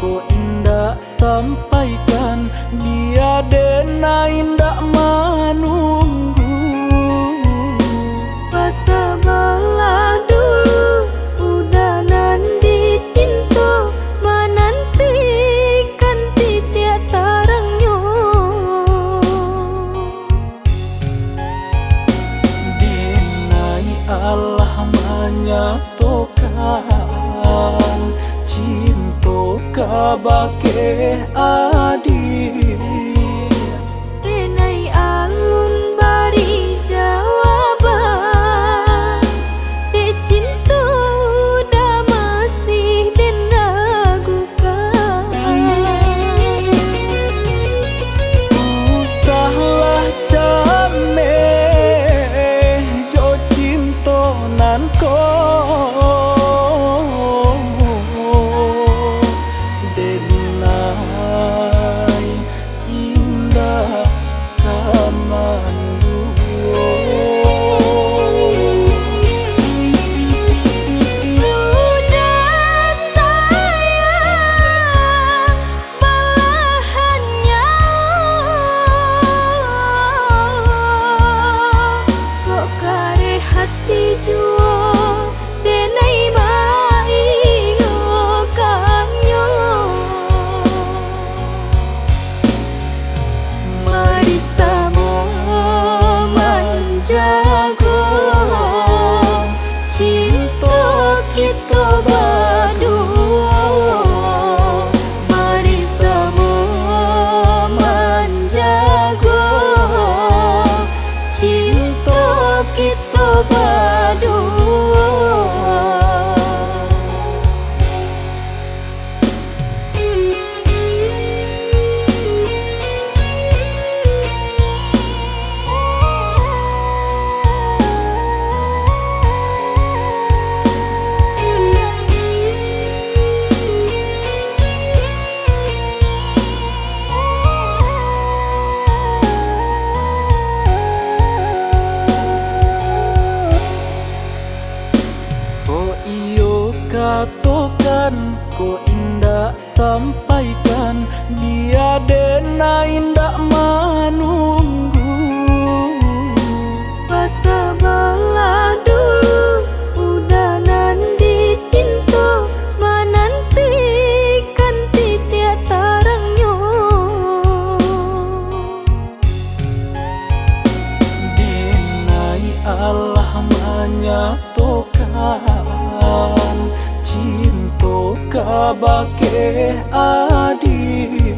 Kok indah sampaikan, dia dena indah menunggu. Masa belah dulu, udah nandi cinta, menantikan titik tarangnya. Denai Allah menyatukan cinta kabake adik. Denai alun bari jawaban, de cinta udah masih den ragukan. Usahlah cane jo cinta nan ko denai indah kamandu. Udah sayang belahan nyawa, kok kare hati jua denai maingo kanyo. Mari sama menjaga cinta kita berdua. Mari sama menjaga cinta kita berdua. Kok iyo katakan, kok indah sampaikan, dia dena indah menunggu. Masa belah dulu, udah nandi cinta, menantikan titik tarangnya. Denai Allah menyatukan cinta kabake adik.